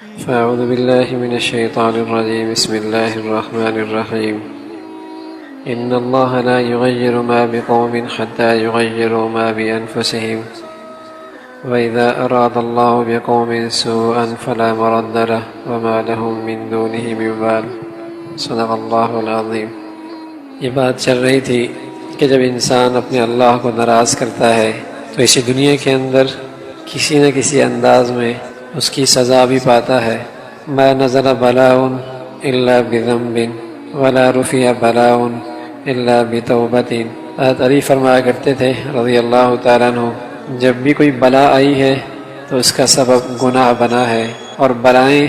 فأعوذ بالله من الشيطان الرجيم بسم الله الرحمن الرحيم إن الله لا يغير ما بقوم حتى يغيروا ما بأنفسهم وإذا أراد الله بقوم سوءا فلا مرد له وما لهم من دونه من وال صدق اللہ العظیم۔ یہ بات چل رہی تھی کہ جب انسان اپنے اللہ کو ناراض کرتا ہے تو اسی دنیا کے اندر کسی نہ کسی انداز میں اس کی سزا بھی پاتا ہے۔ ما نزل بلاء الا بذنب ولا رفع بلاء الا بتوبۃ۔ حضرت علی فرمایا کرتے تھے رضی اللہ تعالیٰ عنہ، جب بھی کوئی بلا آئی ہے تو اس کا سبب گناہ بنا ہے، اور بلائیں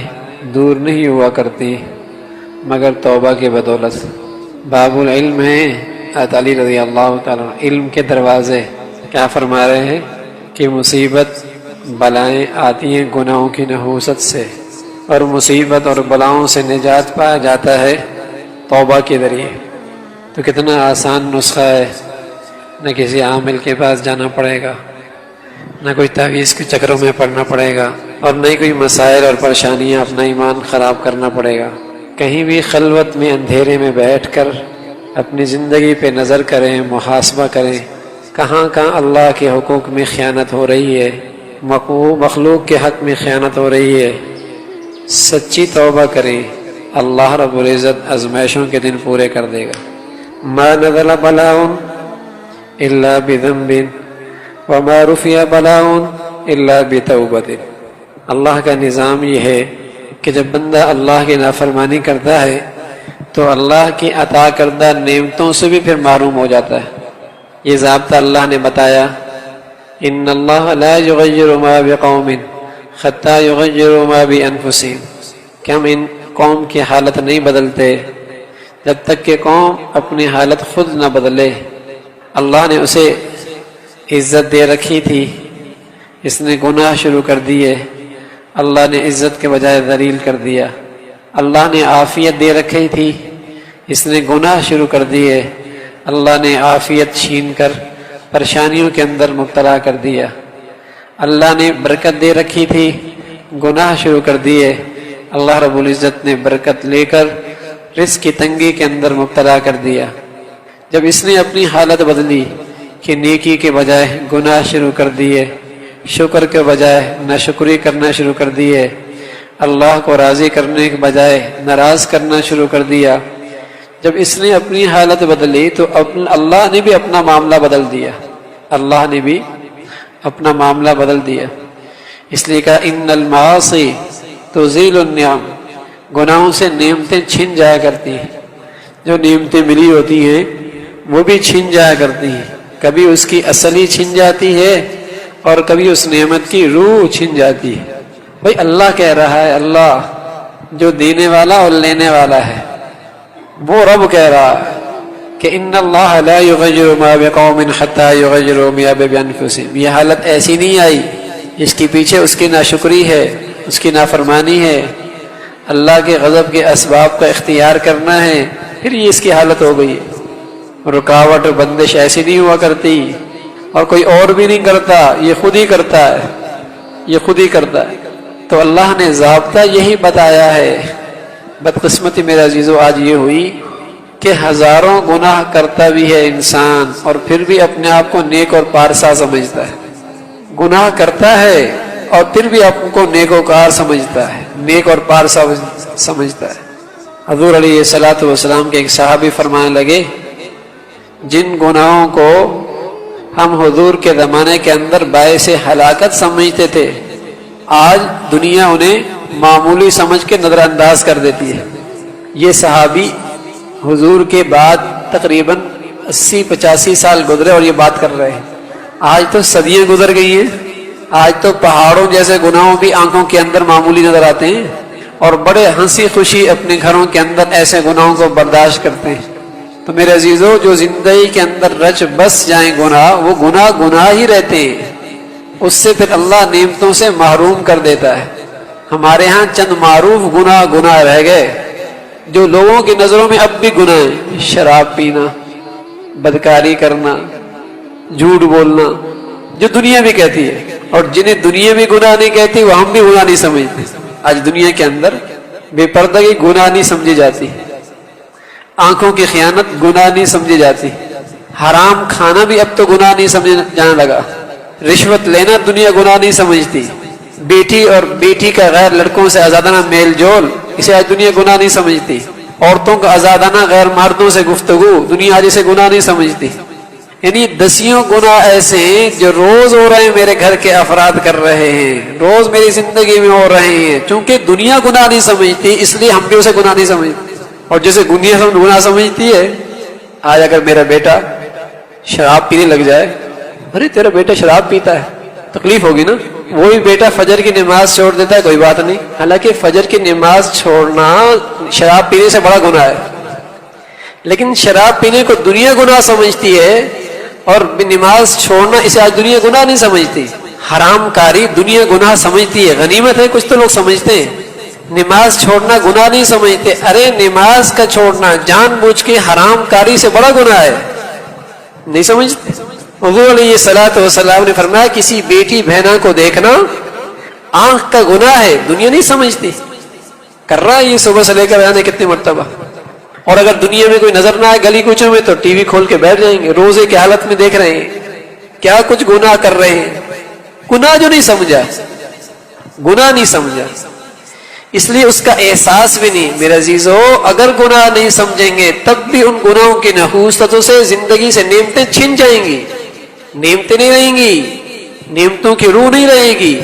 دور نہیں ہوا کرتی مگر توبہ کی بدولت۔ باب العلم ہے حضرت علی رضی اللہ تعالیٰ عنہ، علم کے دروازے۔ کیا فرما رہے ہیں کہ مصیبت بلائیں آتی ہیں گناہوں کی نحوست سے، اور مصیبت اور بلاؤں سے نجات پایا جاتا ہے توبہ کے ذریعے۔ تو کتنا آسان نسخہ ہے، نہ کسی عامل کے پاس جانا پڑے گا، نہ کوئی تعویذ کے چکروں میں پڑنا پڑے گا، اور نہ ہی کوئی مسائل اور پریشانیاں اپنا ایمان خراب کرنا پڑے گا۔ کہیں بھی خلوت میں اندھیرے میں بیٹھ کر اپنی زندگی پہ نظر کریں، محاسبہ کریں، کہاں کہاں اللہ کے حقوق میں خیانت ہو رہی ہے، مخلوق کے حق میں خیانت ہو رہی ہے۔ سچی توبہ کریں، اللہ رب العزت آزمائشوں کے دن پورے کر دے گا۔ ما نزل بلاء الا بذنب وما رفع بلاء الا بتوبۃ۔ اللہ کا نظام یہ ہے کہ جب بندہ اللہ کی نافرمانی کرتا ہے تو اللہ کی عطا کردہ نعمتوں سے بھی پھر محروم ہو جاتا ہے۔ یہ ضابطہ اللہ نے بتایا، ان اللہ لا یغیر ما بقوم حتی یغیروا ما بانفسہم، کہ ہم ان قوم کی حالت نہیں بدلتے جب تک کہ قوم اپنی حالت خود نہ بدلے۔ اللہ نے اسے عزت دے رکھی تھی، اس نے گناہ شروع کر دیے، اللہ نے عزت کے بجائے ذلیل کر دیا۔ اللہ نے عافیت دے رکھی تھی، اس نے گناہ شروع کر دیے، اللہ نے عافیت چھین کر پریشانیوں کے اندر مبتلا کر دیا۔ اللہ نے برکت دے رکھی تھی، گناہ شروع کر دیے، اللہ رب العزت نے برکت لے کر رزق کی تنگی کے اندر مبتلا کر دیا۔ جب اس نے اپنی حالت بدلی کہ نیکی کے بجائے گناہ شروع کر دیے، شکر کے بجائے ناشکری کرنا شروع کر دیے، اللہ کو راضی کرنے کے بجائے ناراض کرنا شروع کر دیا، جب اس نے اپنی حالت بدلی تو اللہ نے بھی اپنا معاملہ بدل دیا۔ اللہ نے بھی اپنا معاملہ بدل دیا۔ اس لیے کہا ان المعاصی تزیل النعم، گناہوں سے نعمتیں چھن جایا کرتی ہیں، جو نعمتیں ملی ہوتی ہیں وہ بھی چھن جایا کرتی ہیں، کبھی اس کی اصلی چھن جاتی ہے اور کبھی اس نعمت کی روح چھن جاتی ہے۔ بھائی اللہ کہہ رہا ہے، اللہ جو دینے والا اور لینے والا ہے، وہ رب کہہ رہا ہے کہ ان اللہ لا یغیر ما بقوم حتی یغیروا ما بانفسہم۔ یہ حالت ایسی نہیں آئی، اس کے پیچھے اس کی ناشکری ہے، اس کی نافرمانی ہے، اللہ کے غضب کے اسباب کا اختیار کرنا ہے، پھر یہ اس کی حالت ہو گئی۔ رکاوٹ اور بندش ایسی نہیں ہوا کرتی، اور کوئی اور بھی نہیں کرتا، یہ خود ہی کرتا ہے، یہ خود ہی کرتا ہے۔ تو اللہ نے ضابطہ یہی بتایا ہے۔ بدقسمتی میرے عزیزو آج یہ ہوئی کہ ہزاروں گناہ کرتا بھی ہے انسان، اور پھر بھی اپنے آپ کو نیک اور پارسا سمجھتا ہے۔ گناہ کرتا ہے اور پھر بھی آپ کو نیک و کار سمجھتا ہے، نیک اور پارسا سمجھتا ہے۔ حضور علیہ الصلوۃ والسلام کے ایک صحابی فرمانے لگے، جن گناہوں کو ہم حضور کے زمانے کے اندر باعث ہلاکت سمجھتے تھے، آج دنیا انہیں معمولی سمجھ کے نظر انداز کر دیتی ہے۔ یہ صحابی حضور کے بعد تقریباً 80-85 سال گزرے اور یہ بات کر رہے ہیں۔ آج تو صدیاں گزر گئی ہیں، آج تو پہاڑوں جیسے گناہوں بھی آنکھوں کے اندر معمولی نظر آتے ہیں، اور بڑے ہنسی خوشی اپنے گھروں کے اندر ایسے گناہوں کو برداشت کرتے ہیں۔ تو میرے عزیزو، جو زندگی کے اندر رچ بس جائیں گناہ، وہ گناہ ہی رہتے ہیں، اس سے پھر اللہ نعمتوں سے محروم کر دیتا ہے۔ ہمارے ہاں چند معروف گناہ رہ گئے جو لوگوں کی نظروں میں اب بھی گناہ ہیں، شراب پینا، بدکاری کرنا، جھوٹ بولنا، جو دنیا بھی کہتی ہے، اور جنہیں دنیا بھی گناہ نہیں کہتی وہ ہم بھی گناہ نہیں سمجھتے۔ آج دنیا کے اندر بے پردگی گناہ نہیں سمجھی جاتی، آنکھوں کی خیانت گناہ نہیں سمجھی جاتی، حرام کھانا بھی اب تو گناہ نہیں سمجھا جانے لگا، رشوت لینا دنیا گناہ نہیں سمجھتی، بیٹی اور بیٹی کا غیر لڑکوں سے آزادانہ میل جول اسے آج دنیا گناہ نہیں سمجھتی، عورتوں کا آزادانہ غیر مردوں سے گفتگو دنیا آج اسے گناہ نہیں سمجھتی۔ یعنی دسیوں گناہ ایسے ہیں جو روز ہو رہے ہیں، میرے گھر کے افراد کر رہے ہیں، روز میری زندگی میں ہو رہے ہیں۔ چونکہ دنیا گناہ نہیں سمجھتی اس لیے ہم بھی اسے گناہ نہیں سمجھتے، اور جیسے دنیا گناہ سمجھتی ہے، آج اگر میرا بیٹا شراب پینے لگ جائے، ارے تیرا بیٹا شراب پیتا ہے، تکلیف ہوگی نا۔ وہی بیٹا فجر کی نماز چھوڑ دیتا ہے، کوئی بات نہیں، حالانکہ فجر کی نماز چھوڑنا شراب پینے سے بڑا گناہ ہے، لیکن شراب پینے کو دنیا گناہ سمجھتی ہے اور نماز چھوڑنا اسے آج دنیا گناہ نہیں سمجھتی۔ حرام کاری دنیا گناہ سمجھتی ہے، غنیمت ہے، کچھ تو لوگ سمجھتے ہیں، نماز چھوڑنا گناہ نہیں سمجھتے۔ ارے نماز کا چھوڑنا جان بوجھ کے حرام کاری سے بڑا گناہ ہے، نہیں سمجھتے۔ حضور علیہ الصلوۃ والسلام نے فرمایا کسی بیٹی بہنا کو دیکھنا آنکھ کا گناہ ہے، دنیا نہیں سمجھتی۔ کر رہا ہے یہ صبح سے لے کر آنے کتنی مرتبہ، اور اگر دنیا میں کوئی نظر نہ آئے گلی کوچوں میں تو ٹی وی کھول کے بیٹھ جائیں گے، روزے کی حالت میں دیکھ رہے ہیں کیا کچھ گناہ کر رہے ہیں۔ گناہ جو نہیں سمجھا، گناہ نہیں سمجھا، اس لیے اس کا احساس بھی نہیں۔ میرے عزیزو، اگر گناہ نہیں سمجھیں گے تب بھی ان گناہوں کی نحوستوں سے زندگی سے نعمتیں چھن جائیں گی، نعمتیں نہیں رہیں گی، نعمتوں کی روح نہیں رہے گی،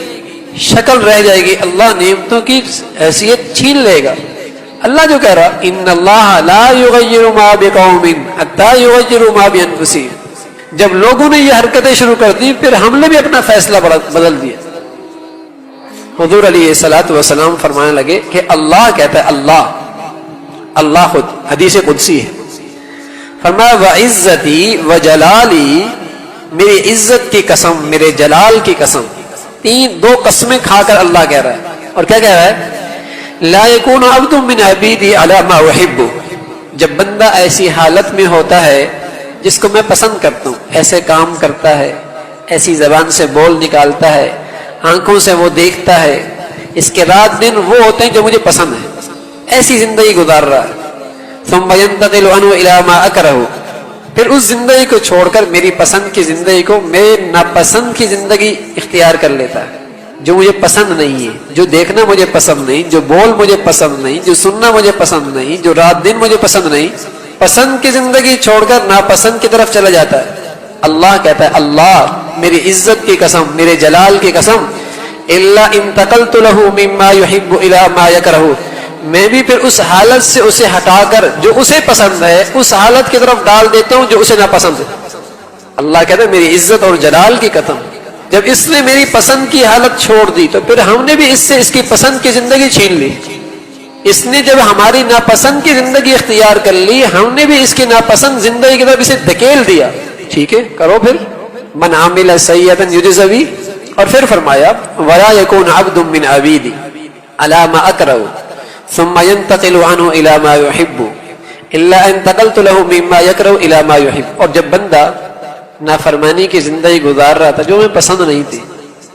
شکل رہ جائے گی، اللہ نعمتوں کی حیثیت چھین لے گا۔ اللہ جو کہہ رہا ان اللہ لا یغیر ما بقوم حتی یغیروا ما بانفسہم، جب لوگوں نے یہ حرکتیں شروع کر دی پھر ہم نے بھی اپنا فیصلہ بدل دیا۔ حضور علیہ الصلوۃ والسلام فرمانے لگے کہ اللہ کہتا ہے، اللہ خود حدیث قدسی ہے، فرمایا وعزتی وجلالی، میری عزت کی قسم، میرے جلال کی قسم، دو قسمیں کھا کر اللہ کہہ رہا ہے، اور کیا کہہ رہا ہے؟ لا يكون عبد من عبیدی علی ما احب، جب بندہ ایسی حالت میں ہوتا ہے جس کو میں پسند کرتا ہوں، ایسے کام کرتا ہے، ایسی زبان سے بول نکالتا ہے، آنکھوں سے وہ دیکھتا ہے، اس کے رات دن وہ ہوتے ہیں جو مجھے پسند ہے، ایسی زندگی گزار رہا ہے۔ ثم ينتقل عنه الى ما اکرہ، پھر اس زندگی کو چھوڑ کر میری پسند کی زندگی کو میرے ناپسند کی زندگی اختیار کر لیتا ہے، جو مجھے پسند نہیں ہے، جو دیکھنا مجھے پسند نہیں، جو بول مجھے پسند نہیں، جو سننا مجھے پسند نہیں، جو رات دن مجھے پسند نہیں، پسند کی زندگی چھوڑ کر ناپسند کی طرف چلا جاتا ہے۔ اللہ کہتا ہے، اللہ میری عزت کی قسم، میرے جلال کی قسم، الا انتقلت له مما يحب الى ما يكره، میں بھی پھر اس حالت سے اسے ہٹا کر جو اسے پسند ہے اس حالت کی طرف ڈال دیتا ہوں جو اسے ناپسند ہے۔ اللہ کہتا ہے میری عزت اور جلال کی قسم، جب اس نے میری پسند کی حالت چھوڑ دی تو پھر ہم نے بھی اس سے اس کی پسند کی زندگی چھین لی۔ اس نے جب ہماری ناپسند کی زندگی اختیار کر لی، ہم نے بھی اس کی ناپسند زندگی کی طرف اسے دھکیل دیا۔ ٹھیک ہے، کرو پھر، من عامل سیئۃ یجزا بہ، اور پھر فرمایا ولا یکون عبد من عبیدی علی ما اکرہ ثم ينتقل عنه الى ما يحب الا انتقلت له مما يكره الى ما يحب، اور جب بندہ نافرمانی کی زندگی گزار رہا تھا جو میں پسند نہیں تھی،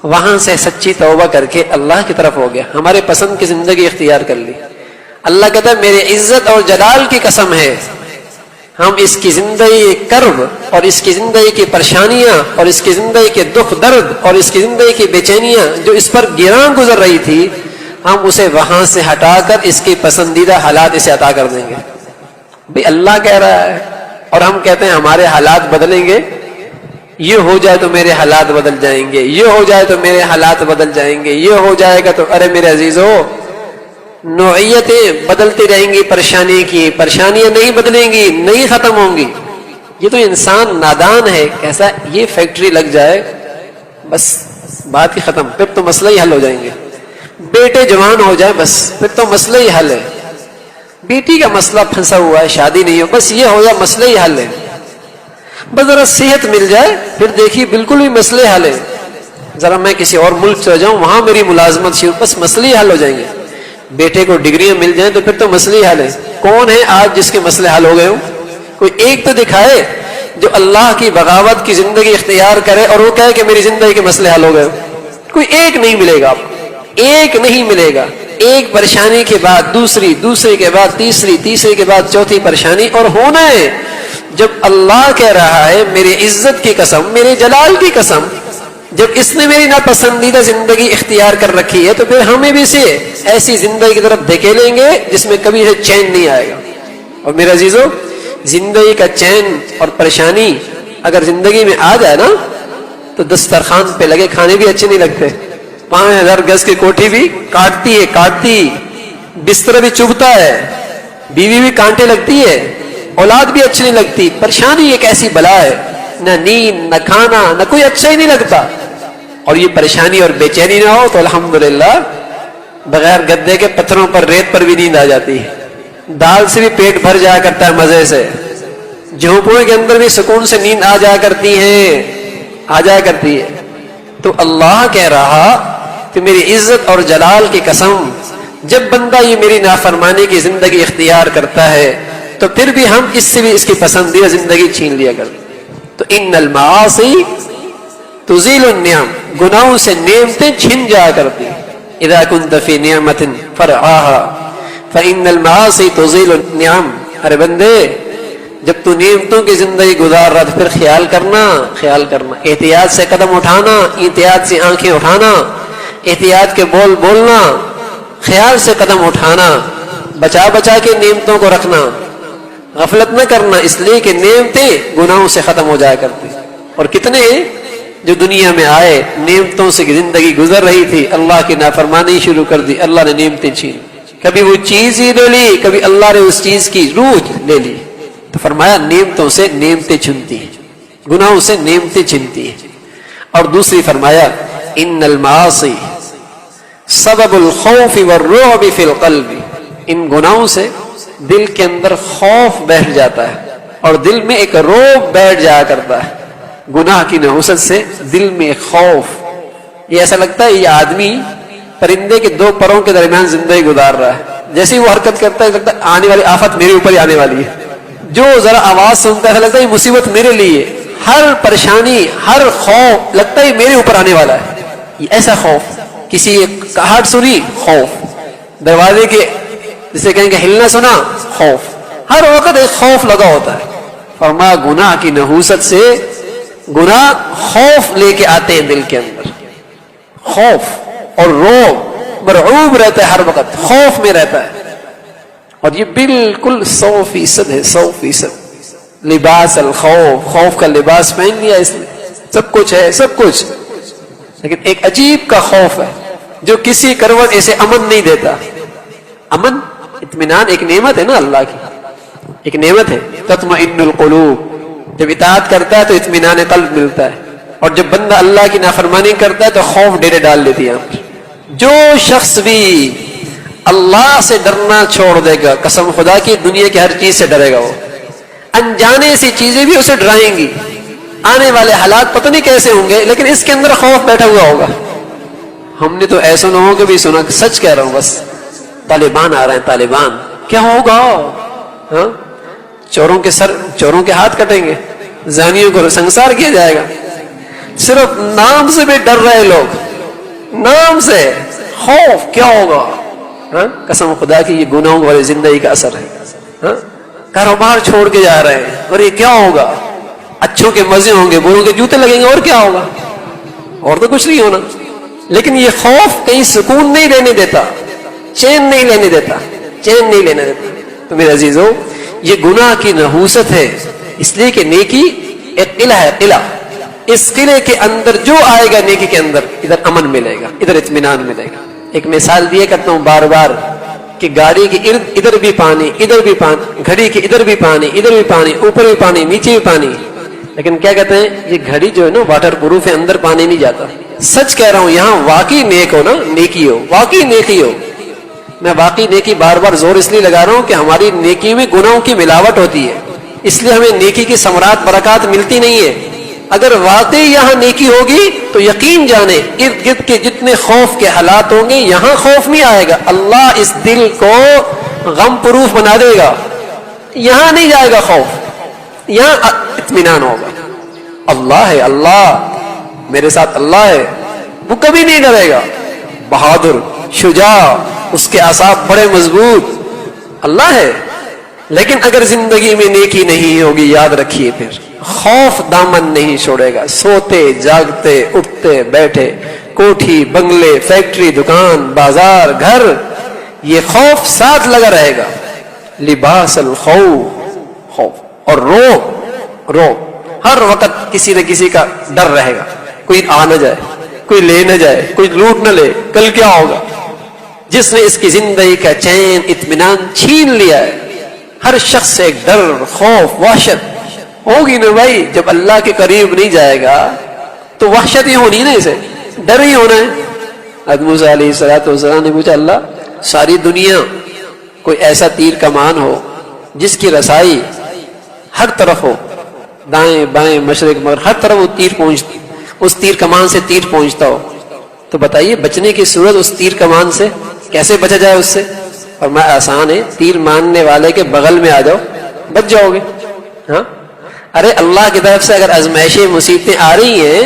وہاں سے سچی توبہ کر کے اللہ کی طرف ہو گیا، ہمارے پسند کی زندگی اختیار کر لی۔ اللہ کہتا ہے میری عزت اور جلال کی قسم ہے، ہم اس کی زندگی کرب اور اس کی زندگی کی پریشانیاں اور اس کی زندگی کے دکھ درد اور اس کی زندگی کی بے چینیاں جو اس پر گراں گزر رہی تھی، ہم اسے وہاں سے ہٹا کر اس کی پسندیدہ حالات اسے عطا کر دیں گے۔ بھئی اللہ کہہ رہا ہے اور ہم کہتے ہیں ہمارے حالات بدلیں گے، یہ ہو جائے تو میرے حالات بدل جائیں گے، یہ ہو جائے تو میرے حالات بدل جائیں گے، یہ ہو جائے گا تو، ارے میرے عزیزو، نوعیتیں بدلتی رہیں گی، پریشانی کی پریشانیاں نہیں بدلیں گی، نہیں ختم ہوں گی۔ یہ تو انسان نادان ہے، کیسا یہ فیکٹری لگ جائے بس بات ہی ختم، پھر تو مسئلہ ہی حل ہو جائیں گے۔ بیٹے جوان ہو جائے بس پھر تو مسئلہ ہی حل ہے۔ بیٹی کا مسئلہ پھنسا ہوا ہے، شادی نہیں ہو، بس یہ ہو جائے مسئلہ ہی حل ہے۔ بس ذرا صحت مل جائے پھر دیکھیے بالکل بھی مسئلے حل ہے۔ ذرا میں کسی اور ملک چلا جاؤں وہاں میری ملازمت شروع، بس مسئلے حل ہو جائیں گے۔ بیٹے کو ڈگریاں مل جائیں تو پھر تو مسئلے حل ہے۔ کون ہے آج جس کے مسئلے حل ہو گئے ہوں؟ کوئی ایک تو دکھائے جو اللہ کی بغاوت کی زندگی اختیار کرے اور وہ کہے کہ میری زندگی کے مسئلے حل ہو گئے ہوں۔ کوئی ایک نہیں ملے گا، آپ ایک نہیں ملے گا۔ ایک پریشانی کے بعد دوسری، دوسرے کے بعد تیسری، تیسرے کے بعد چوتھی پریشانی، اور ہونا ہے جب اللہ کہہ رہا ہے میری عزت کی قسم، میرے جلال کی قسم، جب اس نے میری ناپسندیدہ زندگی اختیار کر رکھی ہے تو پھر ہمیں بھی سے ایسی زندگی کی طرف دھکیلیں گے جس میں کبھی سے چین نہیں آئے گا۔ اور میرے عزیزو، زندگی کا چین اور پریشانی اگر زندگی میں آ جائے نا تو دسترخوان پہ لگے کھانے بھی اچھے نہیں لگتے، 5000 گز کی کوٹھی بھی کاٹتی، بستر بھی چبھتا ہے، بیوی بھی کانٹے لگتی ہے، اولاد بھی اچھی نہیں لگتی۔ پریشانی ایک ایسی بلا ہے، نہ نیند، نہ کھانا، نہ کوئی اچھا ہی نہیں لگتا۔ اور یہ پریشانی اور بے چینی نہ ہو تو الحمدللہ بغیر گدے کے پتھروں پر، ریت پر بھی نیند آ جاتی ہے، دال سے بھی پیٹ بھر جایا کرتا ہے مزے سے، جھونپڑوں کے اندر بھی سکون سے نیند آ جایا کرتی ہے۔ تو اللہ کہہ رہا کہ میری عزت اور جلال کی قسم، جب بندہ یہ میری نافرمانی کی زندگی اختیار کرتا ہے تو پھر بھی ہم اس سے بھی اس کی پسندیدہ زندگی چھین لیا کرتے۔ تو ان المعاصی تزیل النعم، گناہوں سے نعمتیں چھن جایا کرتی۔ اذا كنت في نعمة فرعاها فإن المعاصي تزيل النعم، ارے بندے جب تو نعمتوں کی زندگی گزار رہا تو پھر خیال کرنا، احتیاط سے قدم اٹھانا، احتیاط سے آنکھیں اٹھانا، احتیاط کے بول بولنا، خیال سے قدم اٹھانا، بچا کے نعمتوں کو رکھنا، غفلت نہ کرنا، اس لیے کہ نعمتیں گناہوں سے ختم ہو جایا کرتی۔ اور کتنے جو دنیا میں آئے، نعمتوں سے زندگی گزر رہی تھی، اللہ کی نافرمانی شروع کر دی، اللہ نے نعمتیں چھین، کبھی وہ چیز ہی لے لی، کبھی اللہ نے اس چیز کی روح لے لی۔ تو فرمایا نعمتوں سے نعمتیں چھنتی ہیں، گناہوں سے نعمتیں چھنتی ہیں۔ اور دوسری فرمایا ان المعاصی سبب الخوف والرعب فی القلب، ان گناہوں سے دل کے اندر خوف بیٹھ جاتا ہے اور دل میں ایک رعب بیٹھ جایا کرتا ہے۔ گناہ کی نحوست سے دل میں ایک خوف، یہ ایسا لگتا ہے یہ آدمی پرندے کے 2 پروں کے درمیان زندگی گزار رہا ہے، جیسے وہ حرکت کرتا ہے لگتا ہے آنے والی آفت میرے اوپر ہی آنے والی ہے، جو ذرا آواز سنتا ہے لگتا ہے یہ مصیبت میرے لیے، ہر پریشانی، ہر خوف لگتا ہے میرے اوپر آنے والا ہے۔ یہ ایسا خوف، کسی کہاٹ سنی خوف، دروازے کے جسے کہیں گے ہلنا سنا خوف، ہر وقت ایک خوف لگا ہوتا ہے۔ فرمایا گناہ کی نحوست سے گناہ خوف لے کے آتے ہیں دل کے اندر، خوف اور رعب، مرعوب رہتا ہے، ہر وقت خوف میں رہتا ہے۔ اور یہ بالکل 100% ہے، 100% لباس الخوف، خوف کا لباس پہن لیا اس نے، سب کچھ ہے، سب کچھ، لیکن ایک عجیب کا خوف ہے جو کسی کروٹ اسے امن نہیں دیتا۔ امن، اطمینان ایک نعمت ہے نا، اللہ کی ایک نعمت ہے، تطمئن القلوب، جب اطاعت کرتا ہے تو اطمینان قلب ملتا ہے، اور جب بندہ اللہ کی نافرمانی کرتا ہے تو خوف ڈیرے ڈال دیتی ہے۔ جو شخص بھی اللہ سے ڈرنا چھوڑ دے گا، قسم خدا کی دنیا کی ہر چیز سے ڈرے گا، وہ انجانے سی چیزیں بھی اسے ڈرائیں گی، آنے والے حالات پتہ نہیں کیسے ہوں گے، لیکن اس کے اندر خوف بیٹھا ہوا ہوگا۔ ہم نے تو ایسے لوگوں کو بھی سنا، سچ کہہ رہا ہوں، بس طالبان آ رہے ہیں، طالبان کیا ہوگا، ہاں چوروں کے ہاتھ کٹیں گے، زانیوں کو سنسار کیا جائے گا۔ صرف نام سے بھی ڈر رہے لوگ، نام سے خوف، کیا ہوگا، ہاں قسم خدا کی یہ گناہوں والی زندگی کا اثر ہے۔ ہاں کاروبار چھوڑ کے جا رہے ہیں، اور یہ کیا ہوگا، اچھوں کے مزے ہوں گے، بروں کے جوتے لگیں گے، اور کیا ہوگا، اور تو کچھ نہیں ہونا۔ لیکن یہ خوف کہیں سکون نہیں لینے دیتا، چین نہیں لینے دیتا۔ تو میرے عزیزو، یہ گناہ کی نحوست ہے، اس لیے کہ نیکی ایک قلعہ ہے، قلعہ، اس قلعے کے اندر جو آئے گا نیکی کے اندر، ادھر امن ملے گا، ادھر اطمینان ملے گا۔ ایک مثال دیا کرتا ہوں بار بار کہ گاڑی کے ارد ادھر بھی پانی، ادھر بھی پانی، گھڑی کے ادھر بھی پانی، ادھر بھی پانی، اوپر بھی پانی، نیچے بھی پانی، لیکن کیا کہتے ہیں یہ گھڑی جو ہے نا واٹر پروف ہے، اندر پانی نہیں جاتا۔ سچ کہہ رہا ہوں، یہاں واقعی نیک ہو نا، نیکی ہو، واقعی نیکی ہو۔ میں واقعی نیکی بار بار زور اس لیے لگا رہا ہوں کہ ہماری نیکی میں گناہوں کی ملاوٹ ہوتی ہے، اس لیے ہمیں نیکی کی ثمرات برکات ملتی نہیں ہے۔ اگر واقعی یہاں نیکی ہوگی تو یقین جانے ارد گرد کے جتنے خوف کے حالات ہوں گے یہاں خوف نہیں آئے گا، اللہ اس دل کو غم پروف بنا دے گا، یہاں نہیں جائے گا خوف، یہاں اطمینان ہوگا۔ اللہ ہے، اللہ میرے ساتھ، اللہ ہے، وہ کبھی نہیں ڈرے گا، بہادر، شجاع، اس کے اعصاب بڑے مضبوط، اللہ ہے، لیکن اگر زندگی میں نیکی نہیں ہوگی یاد رکھیے پھر خوف دامن نہیں چھوڑے گا. سوتے جاگتے اٹھتے بیٹھے، کوٹھی بنگلے فیکٹری دکان بازار گھر، یہ خوف ساتھ لگا رہے گا. لباس الخوف، خوف اور رو ہر وقت کسی نہ کسی کا ڈر رہے گا، کوئی آ نہ جائے، کوئی لے نہ جائے، کوئی لوٹ نہ لے، کل کیا ہوگا. جس نے اس کی زندگی کا چین اطمینان چھین لیا ہے، ہر شخص سے ایک ڈر خوف وحشت ہوگی نا بھائی. جب اللہ کے قریب نہیں جائے گا تو وحشت ہی ہونی نا، اسے ڈر ہی ہونا ہے. حضرت موسیٰ علیہ السلام نے پوچھا اللہ ساری دنیا کوئی ایسا تیر کمان ہو جس کی رسائی ہر طرف ہو، دائیں بائیں مشرق مغرب ہر طرف وہ تیر پہنچتی، اس تیر کمان سے تیر پہنچتا ہو، تو بتائیے بچنے کی صورت اس تیر کمان سے کیسے بچا جائے اس سے؟ اور میں آسان ہے، تیر ماننے والے کے بغل میں آ جاؤ بچ جاؤ گے. ہاں ارے اللہ کی طرف سے اگر ازمائشیں مصیبتیں آ رہی ہیں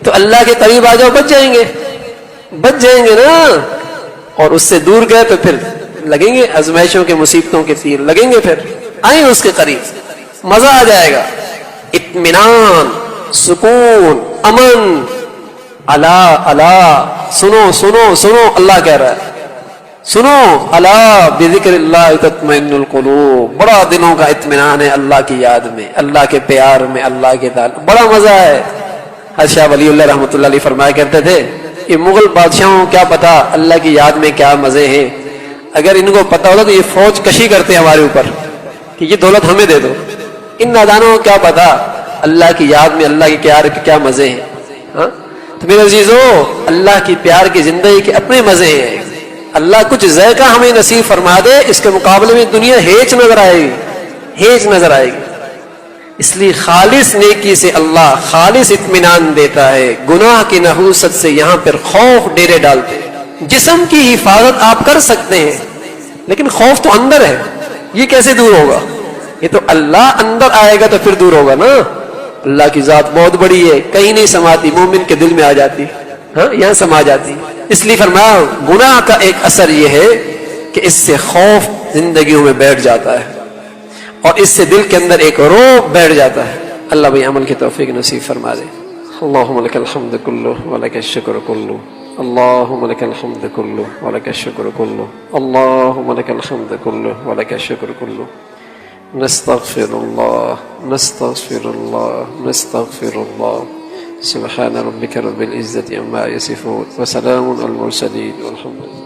تو اللہ کے قریب آ جاؤ، بچ جائیں گے نا. اور اس سے دور گئے تو پھر لگیں گے ازمائشوں کے مصیبتوں کے تیر لگیں گے، پھر آئیں اس کے قریب مزہ آ جائے گا. اطمینان، سکون، امن. اللہ سنو سنو سنو، اللہ کہہ رہا ہے سنو، اللہ بذکر اللہ تطمئن القلوب. بڑا دلوں کا اطمینان ہے اللہ کی یاد میں، اللہ کے پیار میں، اللہ کے تعلق، بڑا مزہ ہے. حضرت شاہ ولی اللہ رحمۃ اللہ علیہ فرمایا کرتے تھے یہ مغل بادشاہوں کیا پتا اللہ کی یاد میں کیا مزے ہیں، اگر ان کو پتا ہوتا تو یہ فوج کشی کرتے ہمارے اوپر کہ یہ دولت ہمیں دے دو. ان نادانوں کو کیا پتا اللہ کی یاد میں اللہ کے پیار کے کیا مزے ہیں. ہاں تو میرے عزیزو، اللہ کی پیار کی زندگی کے اپنے مزے ہیں. اللہ کچھ ذائقہ ہمیں نصیب فرما دے، اس کے مقابلے میں دنیا ہیچ نظر آئے گی. اس لیے خالص نیکی سے اللہ خالص اطمینان دیتا ہے، گناہ کی نحوست سے یہاں پر خوف ڈیرے ڈالتے ہیں. جسم کی حفاظت آپ کر سکتے ہیں لیکن خوف تو اندر ہے، یہ کیسے دور ہوگا؟ یہ تو اللہ اندر آئے گا تو پھر دور ہوگا نا. اللہ کی ذات بہت بڑی ہے، کہیں نہیں سماتی، مومن کے دل میں آ جاتی، ہاں یہاں سما جاتی. اس لیے فرمایا گناہ کا ایک اثر یہ ہے کہ اس سے خوف زندگیوں میں بیٹھ جاتا ہے اور اس سے دل کے اندر ایک رعب بیٹھ جاتا ہے. اللہ بھائی عمل کی توفیق نصیب فرما دے. اللہم لک الحمد کلہ ولک الشکر کلہ، اللہم لک الحمد کلہ ولک الشکر کلہ، اللہم لک الحمد کلہ ولک الشکر کلہ. نستغفر اللہ نستغفر اللہ نستغفر اللہ. سبحان ربک رب العزة عما یصفون وسلام علی المرسلین والحمد للہ.